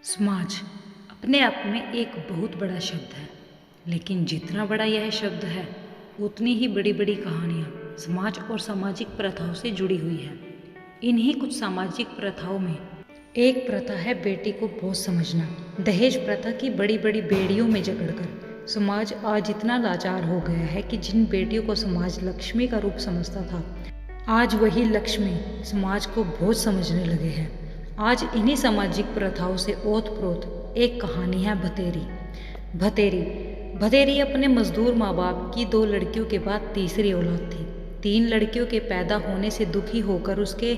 समाज अपने आप में एक बहुत बड़ा शब्द है, लेकिन जितना बड़ा यह शब्द है उतनी ही बड़ी बड़ी कहानियाँ समाज और सामाजिक प्रथाओं से जुड़ी हुई है। इन्हीं कुछ सामाजिक प्रथाओं में एक प्रथा है बेटी को बोझ समझना। दहेज प्रथा की बड़ी बड़ी बेड़ियों में जकड़कर समाज आज इतना लाचार हो गया है कि जिन बेटियों को समाज लक्ष्मी का रूप समझता था, आज वही लक्ष्मी समाज को बोझ समझने लगे हैं। आज इन्हीं सामाजिक प्रथाओं से ओत-प्रोत एक कहानी है भतेरी। भतेरी भतेरी अपने मजदूर माँ बाप की 2 लड़कियों के बाद तीसरी औलाद थी। 3 लड़कियों के पैदा होने से दुखी होकर उसके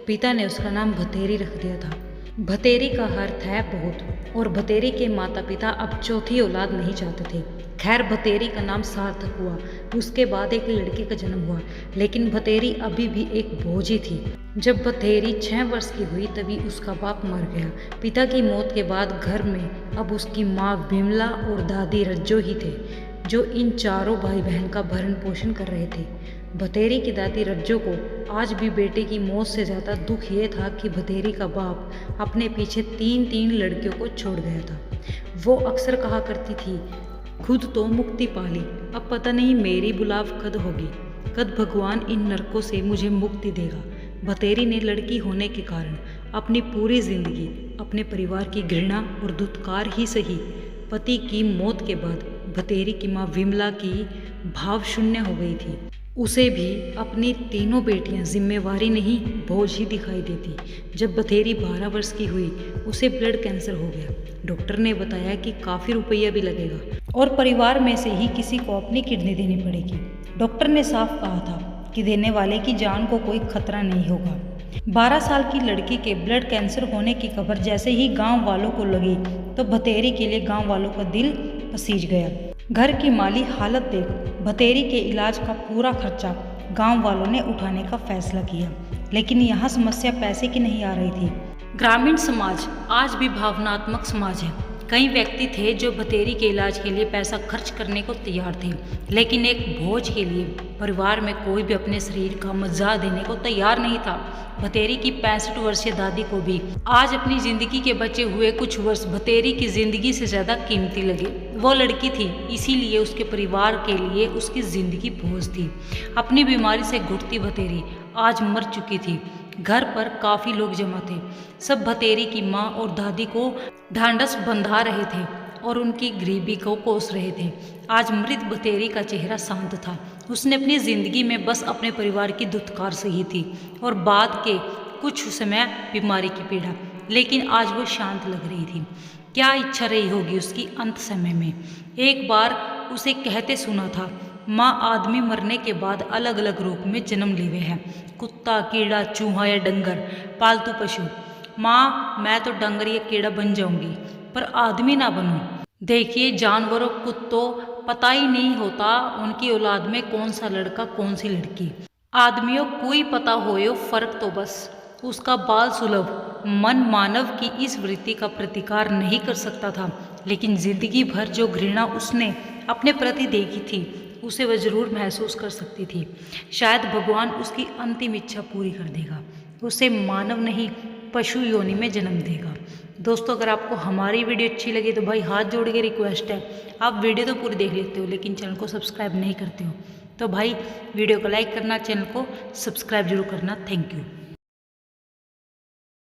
पिता ने उसका नाम भतेरी रख दिया था। भतेरी का अर्थ है बहुत, और भतेरी के माता पिता अब चौथी औलाद नहीं चाहते थे। खैर, भतेरी का नाम सार्थक हुआ। उसके बाद एक लड़के का जन्म हुआ, लेकिन भतेरी अभी भी एक बोझ ही थी। जब भतेरी 6 वर्ष की हुई तभी उसका बाप मर गया। पिता की मौत के बाद घर में अब उसकी माँ विमला और दादी रज्जो ही थे, जो इन चारों भाई बहन का भरण पोषण कर रहे थे। भतेरी की दादी रज्जो को आज भी बेटे की मौत से ज़्यादा दुख ये था कि भतेरी का बाप अपने पीछे 3 लड़कियों को छोड़ गया था। वो अक्सर कहा करती थी, खुद तो मुक्ति पाली, अब पता नहीं मेरी बुलाव कद होगी, कद भगवान इन नरकों से मुझे मुक्ति देगा। भतेरी ने लड़की होने के कारण अपनी पूरी जिंदगी अपने परिवार की घृणा और धुतकार ही सही। पति की मौत के बाद भतेरी की माँ विमला की भाव शून्य हो गई थी। उसे भी अपनी 3 बेटियां जिम्मेवारी नहीं बोझ ही दिखाई देती। जब भतेरी 12 वर्ष की हुई उसे ब्लड कैंसर हो गया। डॉक्टर ने बताया कि काफ़ी रुपया भी लगेगा और परिवार में से ही किसी को अपनी किडनी देनी पड़ेगी। डॉक्टर ने साफ कहा था कि देने वाले की जान को कोई खतरा नहीं होगा। 12 साल की लड़की के ब्लड कैंसर होने की खबर जैसे ही गांव वालों को लगी तो भतेरी के लिए गांव वालों का दिल पसीज गया। घर की माली हालत देख भतेरी के इलाज का पूरा खर्चा गांव वालों ने उठाने का फैसला किया, लेकिन यहाँ समस्या पैसे की नहीं आ रही थी। ग्रामीण समाज आज भी भावनात्मक समाज है। कई व्यक्ति थे जो भतेरी के इलाज के लिए पैसा खर्च करने को तैयार थे, लेकिन एक बोझ के लिए परिवार में कोई भी अपने शरीर का मज़ा देने को तैयार नहीं था। भतेरी की 65 वर्षीय दादी को भी आज अपनी जिंदगी के बचे हुए कुछ वर्ष भतेरी की जिंदगी से ज़्यादा कीमती लगे। वो लड़की थी, इसीलिए उसके परिवार के लिए उसकी जिंदगी बोझ थी। अपनी बीमारी से घुटती भतेरी आज मर चुकी थी। घर पर काफ़ी लोग जमा थे। सब भतेरी की माँ और दादी को ढांढस बंधा रहे थे और उनकी गरीबी को कोस रहे थे। आज मृत भतेरी का चेहरा शांत था। उसने अपनी ज़िंदगी में बस अपने परिवार की धुतकार सही थी और बाद के कुछ समय बीमारी की पीड़ा, लेकिन आज वो शांत लग रही थी। क्या इच्छा रही होगी उसकी अंत समय में। एक बार उसे कहते सुना था, माँ आदमी मरने के बाद अलग अलग रूप में जन्म लेवे हैं, कुत्ता, कीड़ा, चूहा या डंगर, पालतू पशु। माँ, मैं तो डंगर या कीड़ा बन जाऊंगी पर आदमी ना बनूं। देखिए, जानवरों, कुत्तों पता ही नहीं होता उनकी औलाद में कौन सा लड़का कौन सी लड़की। आदमियों कोई पता होयो फर्क तो बस उसका बाल सुलभ मन मानव की इस वृत्ति का प्रतिकार नहीं कर सकता था, लेकिन जिंदगी भर जो घृणा उसने अपने प्रति देखी थी उसे वह जरूर महसूस कर सकती थी। शायद भगवान उसकी अंतिम इच्छा पूरी कर देगा, उसे मानव नहीं पशु योनि में जन्म देगा। दोस्तों, अगर आपको हमारी वीडियो अच्छी लगी तो भाई हाथ जोड़ के रिक्वेस्ट है, आप वीडियो तो पूरी देख लेते हो लेकिन चैनल को सब्सक्राइब नहीं करते हो, तो भाई वीडियो को लाइक करना, चैनल को सब्सक्राइब जरूर करना। Thank you.